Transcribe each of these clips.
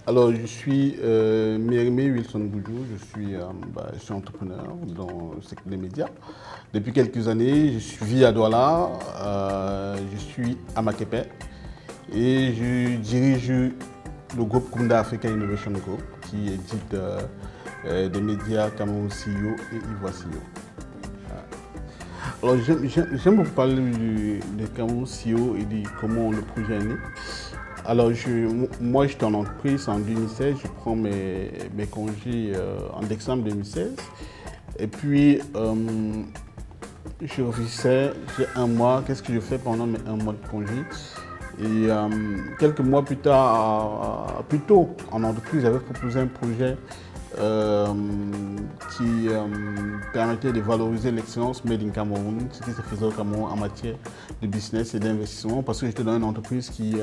Alors, je suis Mérimé Wilson Boudjou, je suis entrepreneur dans le secteur des médias. Depuis quelques années, je vis à Douala, je suis à Makepe et je dirige le groupe Kunda Africa Innovation Group qui édite des médias Cameroun CEO et Ivoire CEO. Alors, j'aime beaucoup parler de Cameroun CEO et de comment le projet est né. Alors, moi, j'étais en entreprise en 2016, je prends mes congés en décembre 2016. Et puis, je réfléchissais, j'ai un mois, qu'est-ce que je fais pendant mes un mois de congé? Et quelques mois plus tard, plus tôt, en entreprise, j'avais proposé un projet qui permettait de valoriser l'excellence made in Cameroun, ce qui se faisait au Cameroun en matière de business et d'investissement, parce que j'étais dans une entreprise qui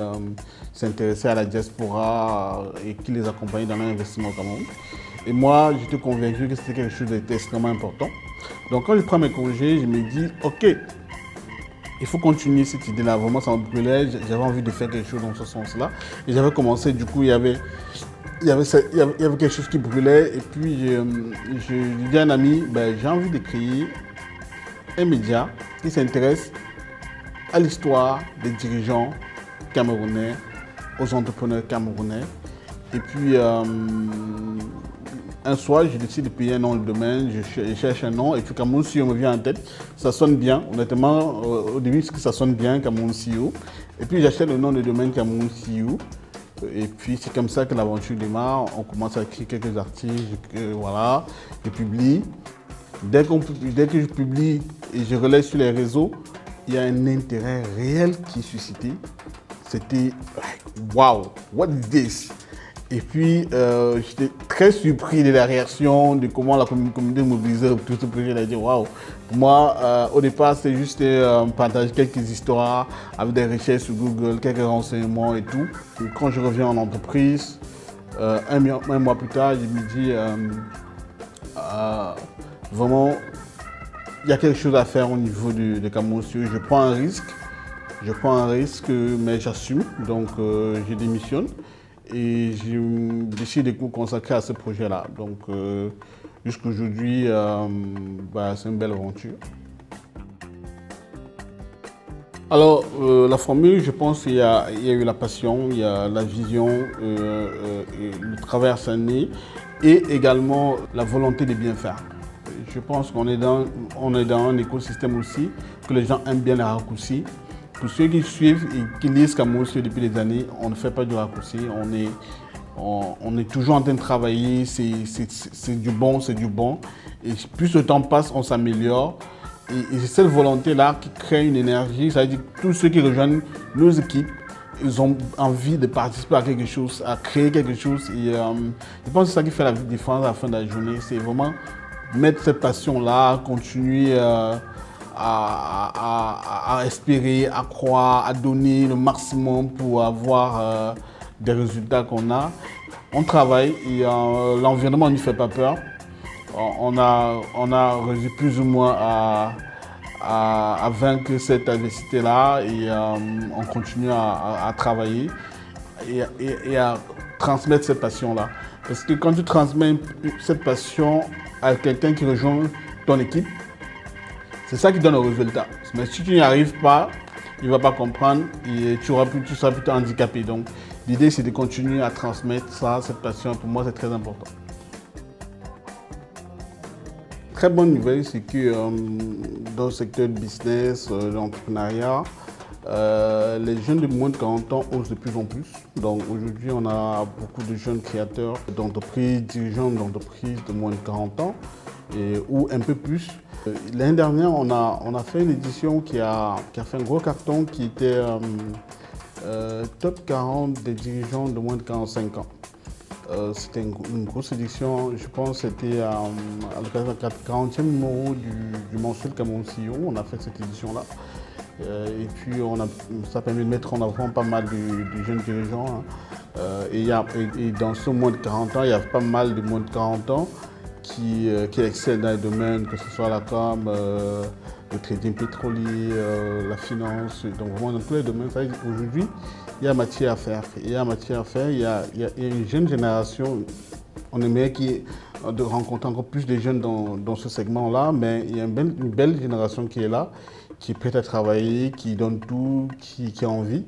s'intéressait à la diaspora et qui les accompagnait dans l'investissement au Cameroun. Et moi, j'étais convaincu que c'était quelque chose d'extrêmement important. Donc quand je prends mes congés, je me dis, ok, il faut continuer cette idée-là. Vraiment, ça me brûlait. J'avais envie de faire quelque chose dans ce sens-là. Et j'avais commencé, du coup, il y avait quelque chose qui brûlait. Et puis, je dis à un ami, j'ai envie de créer un média qui s'intéresse à l'histoire des dirigeants camerounais, aux entrepreneurs camerounais. Et puis, un soir, je décide de payer un nom de domaine, je cherche un nom, et puis Cameroun CEO me vient en tête. Ça sonne bien, honnêtement, au début, ça sonne bien, Cameroun CEO. Et puis, j'achète le nom de domaine Cameroun CEO. Et puis, c'est comme ça que l'aventure démarre. On commence à écrire quelques articles, voilà, je publie. Dès que je publie et je relaie sur les réseaux, il y a un intérêt réel qui est suscité. C'était, wow, what is this? Et puis, j'étais très surpris de la réaction, de comment la communauté mobilisait tout ce projet. Elle a dit, waouh. Moi, au départ, c'était juste partager quelques histoires avec des recherches sur Google, quelques renseignements et tout. Et quand je reviens en entreprise, un mois plus tard, je me dis, vraiment, il y a quelque chose à faire au niveau de Cameroun. Je prends un risque, mais j'assume. Donc, je démissionne. Et je décide de me consacrer à ce projet-là. Donc, jusqu'à aujourd'hui, c'est une belle aventure. Alors, la formule, je pense qu'il y a eu la passion, il y a la vision, le travail acharné et également la volonté de bien faire. Je pense qu'on est dans un écosystème aussi, que les gens aiment bien les raccourcis. Pour ceux qui suivent et qui lisent Cameroun CEO depuis des années, on ne fait pas du raccourci, on est toujours en train de travailler, c'est du bon. Et plus le temps passe, on s'améliore. Et c'est cette volonté-là qui crée une énergie, c'est-à-dire que tous ceux qui rejoignent nos équipes, ils ont envie de participer à quelque chose, à créer quelque chose. Et je pense que c'est ça qui fait la différence à la fin de la journée, c'est vraiment mettre cette passion-là, continuer à espérer, à croire, à donner le maximum pour avoir des résultats qu'on a. On travaille et l'environnement ne nous fait pas peur. On a réussi plus ou moins à vaincre cette adversité-là et on continue à travailler et à transmettre cette passion-là. Parce que quand tu transmets cette passion à quelqu'un qui rejoint ton équipe, c'est ça qui donne le résultat. Mais si tu n'y arrives pas, il ne va pas comprendre et tu seras plutôt handicapé. Donc, l'idée, c'est de continuer à transmettre ça, cette passion. Pour moi, c'est très important. Très bonne nouvelle, c'est que dans le secteur du business, de l'entrepreneuriat, les jeunes de moins de 40 ans osent de plus en plus. Donc aujourd'hui, on a beaucoup de jeunes créateurs d'entreprises, dirigeants d'entreprises de moins de 40 ans ou un peu plus. L'année dernière, on a fait une édition qui a fait un gros carton qui était top 40 des dirigeants de moins de 45 ans. C'était une grosse édition, je pense que c'était à l'occasion du 40e numéro du mensuel Cameroun CEO, on a fait cette édition-là. Et puis ça permet de mettre en avant pas mal de jeunes dirigeants. Et dans ce moins de 40 ans, il y a pas mal de moins de 40 ans qui excellent dans les domaines, que ce soit la com, le trading pétrolier, la finance, donc vraiment dans tous les domaines. Aujourd'hui, il y a matière à faire. Il y a matière à faire. Il y a une jeune génération. On aimerait de rencontrer encore plus de jeunes dans ce segment-là, mais il y a une belle génération qui est là, qui est prête à travailler, qui donne tout, qui a envie.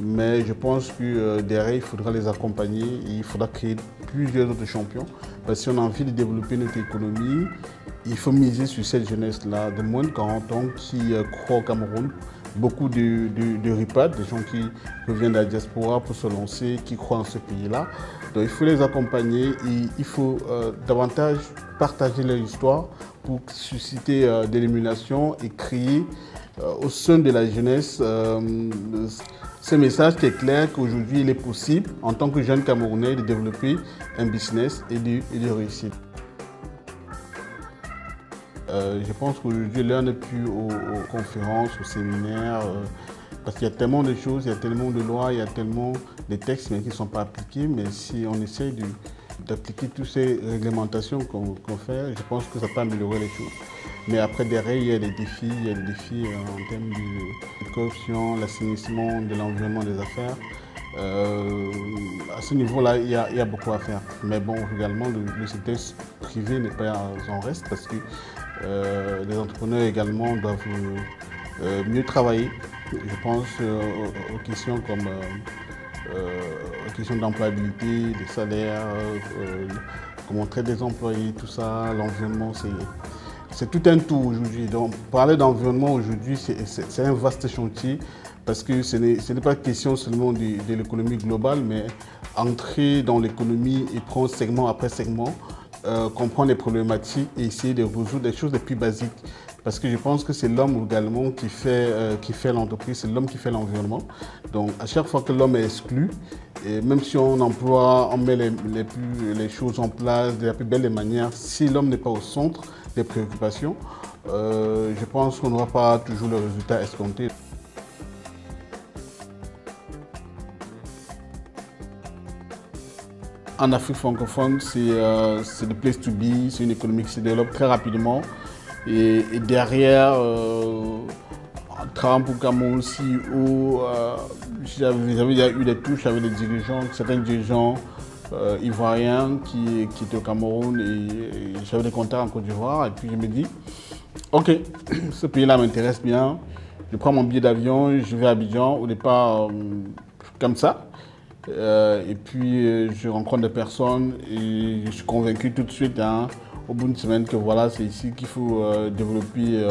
Mais je pense que derrière, il faudra les accompagner et il faudra créer plusieurs autres champions. Parce que si on a envie de développer notre économie, il faut miser sur cette jeunesse-là de moins de 40 ans qui croient au Cameroun. Beaucoup de RIPAD, des gens qui reviennent de la diaspora pour se lancer, qui croient en ce pays-là. Donc il faut les accompagner et il faut davantage partager leur histoire pour susciter de l'émulation et créer au sein de la jeunesse ce message qui est clair qu'aujourd'hui il est possible en tant que jeune Camerounais de développer un business et de réussir. Je pense qu'aujourd'hui l'heure n'est plus aux conférences, aux séminaires, parce qu'il y a tellement de choses, il y a tellement de lois, il y a tellement de textes mais qui ne sont pas appliqués. Mais si on essaie d'appliquer toutes ces réglementations qu'on fait, je pense que ça peut améliorer les choses. Mais après, derrière, il y a des défis, en termes de corruption, l'assainissement de l'environnement des affaires. À ce niveau-là, il y a beaucoup à faire. Mais bon, également, le secteur privé n'est pas en reste parce que les entrepreneurs également doivent mieux travailler. Je pense aux questions comme aux questions d'employabilité, des salaires, comment traiter des employés, tout ça, l'environnement, c'est tout un tout aujourd'hui. Donc, parler d'environnement aujourd'hui, c'est un vaste chantier parce que ce n'est pas question seulement de l'économie globale, mais entrer dans l'économie et prendre segment après segment, comprendre les problématiques et essayer de résoudre des choses les plus basiques. Parce que je pense que c'est l'homme également qui fait l'entreprise, c'est l'homme qui fait l'environnement. Donc à chaque fois que l'homme est exclu, et même si on met les choses en place de la plus belle des manières, si l'homme n'est pas au centre des préoccupations, je pense qu'on n'aura pas toujours le résultat escompté. En Afrique francophone, c'est the place to be, c'est une économie qui se développe très rapidement. Et derrière, en travaillant pour Cameroun aussi, où j'avais eu des touches avec des dirigeants, certains dirigeants ivoiriens qui étaient au Cameroun et j'avais des contacts en Côte d'Ivoire. Et puis je me dis, ok, ce pays-là m'intéresse bien, je prends mon billet d'avion, je vais à Abidjan, au départ comme ça. Et puis je rencontre des personnes et je suis convaincu tout de suite, au bout d'une semaine, que voilà, c'est ici qu'il faut développer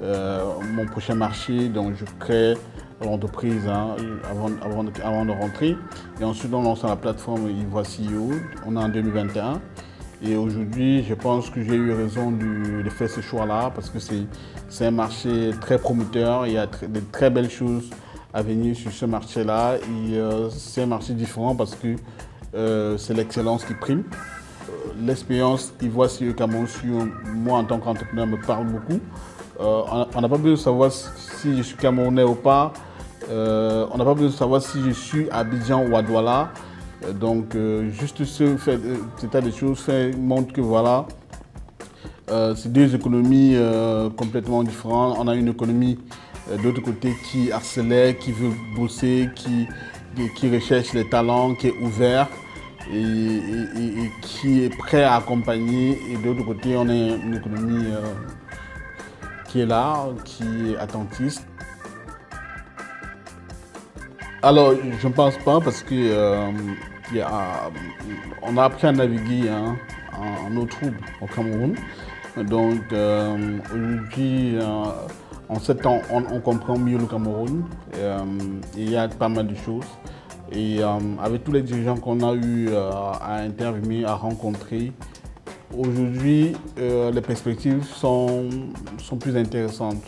mon prochain marché. Donc je crée l'entreprise avant de rentrer. Et ensuite on lance la plateforme Ivoire CEO. On est en 2021. Et aujourd'hui, je pense que j'ai eu raison de faire ce choix-là parce que c'est un marché très prometteur. Il y a de très belles choses à venir sur ce marché-là. Et c'est un marché différent parce que c'est l'excellence qui prime. L'expérience Ivoire CEO Cameroun sur moi en tant qu'entrepreneur me parle beaucoup. On n'a pas besoin de savoir si je suis Camerounais ou pas. On n'a pas besoin de savoir si je suis à Abidjan ou à Douala. Donc juste cet état des choses montre que voilà, c'est deux économies complètement différentes. On a une économie d'autre côté qui accélère, qui veut bosser, qui recherche les talents, qui est ouvert et qui est prêt à accompagner. Et d'autre côté, on a une économie qui est là, qui est attentiste. Alors, je ne pense pas parce que on a appris à naviguer en eau trouble au Cameroun. Donc aujourd'hui, en 7 ans, on comprend mieux le Cameroun. Il y a pas mal de choses. Et avec tous les dirigeants qu'on a eu à interviewer, à rencontrer, aujourd'hui, les perspectives sont plus intéressantes.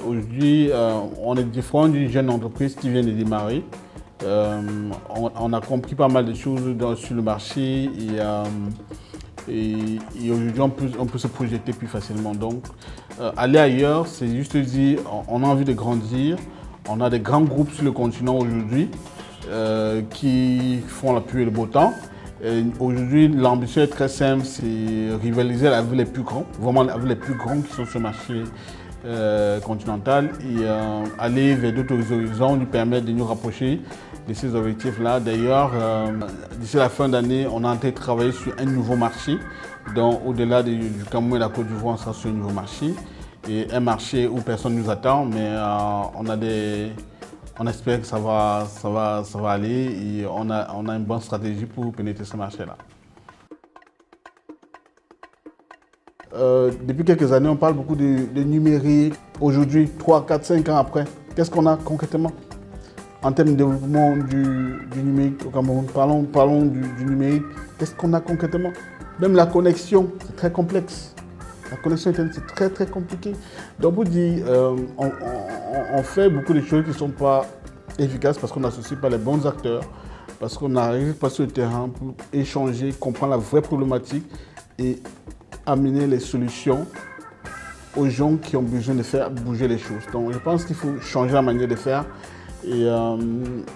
Aujourd'hui, on est différent d'une jeune entreprise qui vient de démarrer. On a compris pas mal de choses sur le marché et aujourd'hui on peut se projeter plus facilement. Donc aller ailleurs, c'est juste dire on a envie de grandir. On a des grands groupes sur le continent aujourd'hui qui font la pluie et le beau temps. Aujourd'hui, l'ambition est très simple, c'est rivaliser avec les plus grands, vraiment avec les plus grands qui sont sur le marché continentale et aller vers d'autres horizons nous permet de nous rapprocher de ces objectifs-là. D'ailleurs, d'ici la fin d'année, on est en train de travailler sur un nouveau marché. Donc, au-delà du Cameroun et de la Côte d'Ivoire, on sera sur un nouveau marché. Et un marché où personne ne nous attend, mais on espère que ça va aller et on a une bonne stratégie pour pénétrer ce marché-là. Depuis quelques années, on parle beaucoup de numérique. Aujourd'hui, 3, 4, 5 ans après, qu'est-ce qu'on a concrètement en termes de développement du numérique au Cameroun? Parlons du numérique. Qu'est-ce qu'on a concrètement? Même la connexion, c'est très complexe. La connexion Internet, c'est très très compliqué. Donc, vous dites, on fait beaucoup de choses qui ne sont pas efficaces parce qu'on n'associe pas les bons acteurs, parce qu'on n'arrive pas sur le terrain pour échanger, comprendre la vraie problématique et amener les solutions aux gens qui ont besoin de faire bouger les choses. Donc, je pense qu'il faut changer la manière de faire et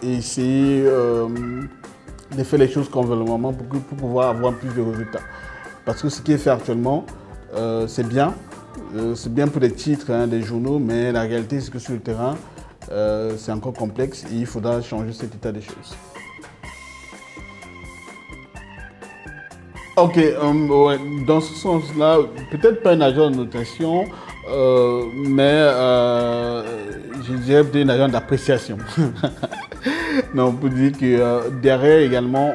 essayer de faire les choses convenablement pour pouvoir avoir plus de résultats. Parce que ce qui est fait actuellement, c'est bien pour des titres, hein, des journaux, mais la réalité, c'est que sur le terrain, c'est encore complexe et il faudra changer cet état des choses. Ok, ouais, dans ce sens-là, peut-être pas une agence de notation, mais je dirais peut-être une agence d'appréciation. Non, on peut dire que derrière également,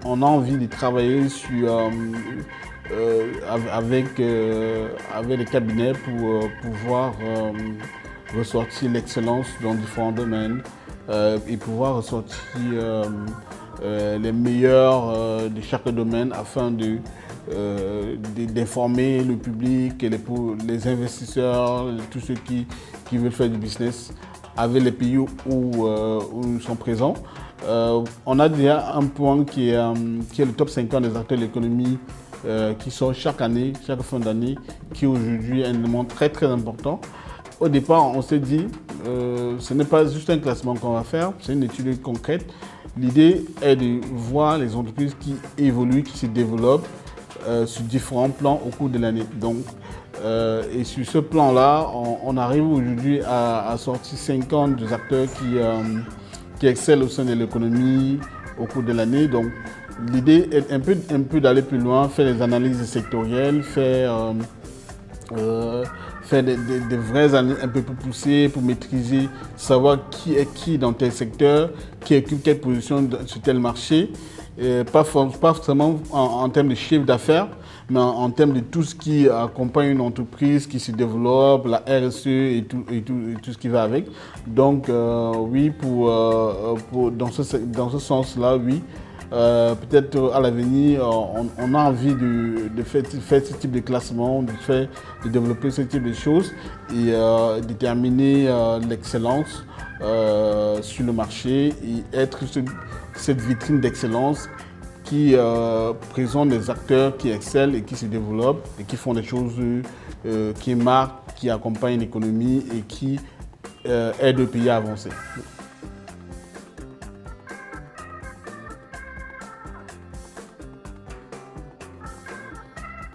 on a envie de travailler avec les cabinets pour pouvoir ressortir l'excellence dans différents domaines et pouvoir ressortir les meilleurs de chaque domaine afin d'informer le public et les investisseurs, tous ceux qui veulent faire du business avec les pays où nous sommes présents. On a déjà un point qui est le top 50 des acteurs de l'économie qui sort chaque année, chaque fin d'année, qui aujourd'hui est un élément très très important. Au départ, on s'est dit, ce n'est pas juste un classement qu'on va faire, c'est une étude concrète. L'idée est de voir les entreprises qui évoluent, qui se développent sur différents plans au cours de l'année. Donc, et sur ce plan-là, on arrive aujourd'hui à sortir 50 des acteurs qui excellent au sein de l'économie au cours de l'année. Donc, l'idée est un peu d'aller plus loin, faire des analyses sectorielles, faire des vraies analyses un peu plus poussées pour maîtriser, savoir qui est qui dans tel secteur, qui occupe quelle position sur tel marché. Pas forcément en termes de chiffre d'affaires, mais en termes de tout ce qui accompagne une entreprise qui se développe, la RSE et tout ce qui va avec. Donc oui, dans ce sens-là, oui. Peut-être à l'avenir, on a envie de faire ce type de classement, de développer ce type de choses et déterminer l'excellence sur le marché et être cette vitrine d'excellence qui présente des acteurs qui excellent et qui se développent et qui font des choses qui marquent, qui accompagnent l'économie et qui aident le pays à avancer.